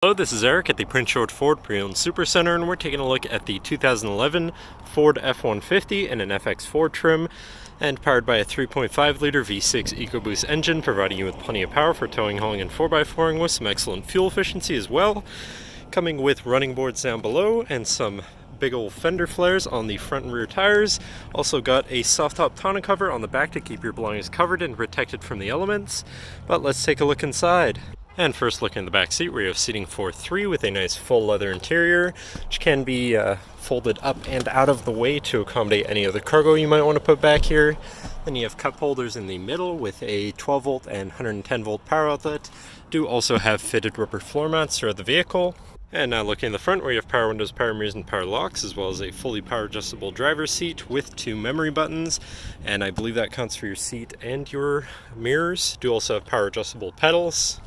Hello, this is Eric at the Prince George Ford Pre-Owned Super Center, and we're taking a look at the 2011 Ford F-150 in an FX4 trim and powered by a 3.5-liter V6 EcoBoost engine, providing you with plenty of power for towing, hauling, and 4x4ing with some excellent fuel efficiency as well. Coming with running boards down below and some big old fender flares on the front and rear tires. Also got a soft top tonneau cover on the back to keep your belongings covered and protected from the elements. But let's take a look inside. And first, looking in the back seat, we have seating for 3 with a nice full leather interior, which can be folded up and out of the way to accommodate any other cargo you might want to put back here. Then you have cup holders in the middle with a 12 volt and 110 volt power outlet. Do also have fitted rubber floor mats throughout the vehicle. And now looking in the front, where you have power windows, power mirrors, and power locks, as well as a fully power adjustable driver's seat with 2 memory buttons. And I believe that counts for your seat and your mirrors. Do also have power adjustable pedals.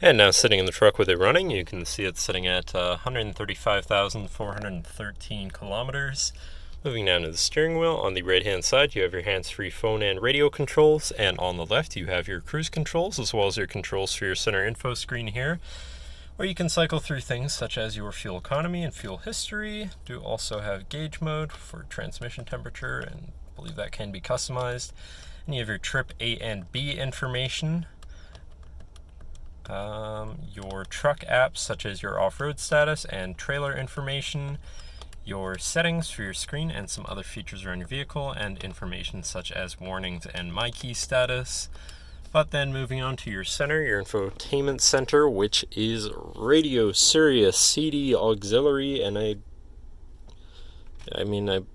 And now sitting in the truck with it running, you can see it's sitting at 135,413 kilometers. Moving down to the steering wheel, on the right hand side you have your hands-free phone and radio controls, and on the left you have your cruise controls as well as your controls for your center info screen here, where you can cycle through things such as your fuel economy and fuel history. Do also have gauge mode for transmission temperature, and I believe that can be customized. And you have your trip A and B information. Your truck apps such as your off-road status and trailer information, your settings for your screen and some other features around your vehicle, and information such as warnings and my key status. But then moving on to your center, your Infotainment Center, which is radio, SIRIUS, CD, auxiliary, and I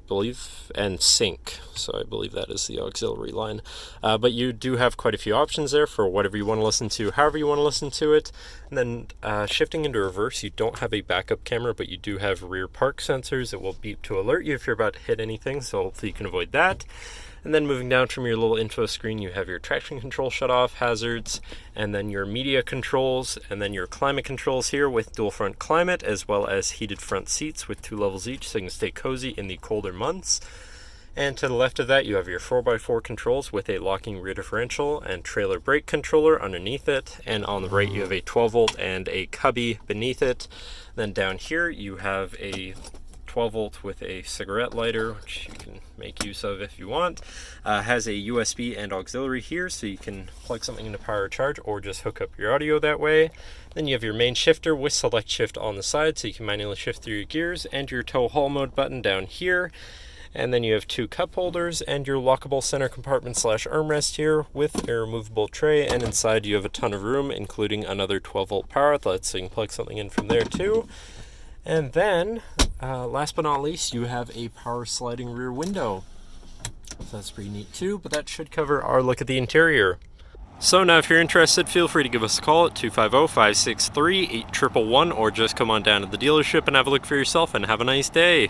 believe, and sync. So I believe that is the auxiliary line. But you do have quite a few options there for whatever you want to listen to, however you want to listen to it. And then shifting into reverse, you don't have a backup camera, but you do have rear park sensors. It will beep to alert you if you're about to hit anything, so hopefully you can avoid that. And then moving down from your little info screen, you have your traction control shut off, hazards, and then your media controls, and then your climate controls here with dual front climate, as well as heated front seats with 2 levels each, so you can stay cozy in the colder months. And to the left of that, you have your 4x4 controls with a locking rear differential and trailer brake controller underneath it. And on the right, you have a 12 volt and a cubby beneath it. Then down here, you have a 12 volt with a cigarette lighter, which you can make use of if you want. Has a USB and auxiliary here, so you can plug something into power charge or just hook up your audio that way. Then you have your main shifter with SelectShift on the side, so you can manually shift through your gears, and your tow haul mode button down here. And then you have 2 cup holders and your lockable center compartment / armrest here with a removable tray, and inside you have a ton of room, including another 12 volt power outlet, so you can plug something in from there too. And then, last but not least, you have a power sliding rear window. So that's pretty neat too, but that should cover our look at the interior. So now if you're interested, feel free to give us a call at 250-563-8111, or just come on down to the dealership and have a look for yourself, and have a nice day.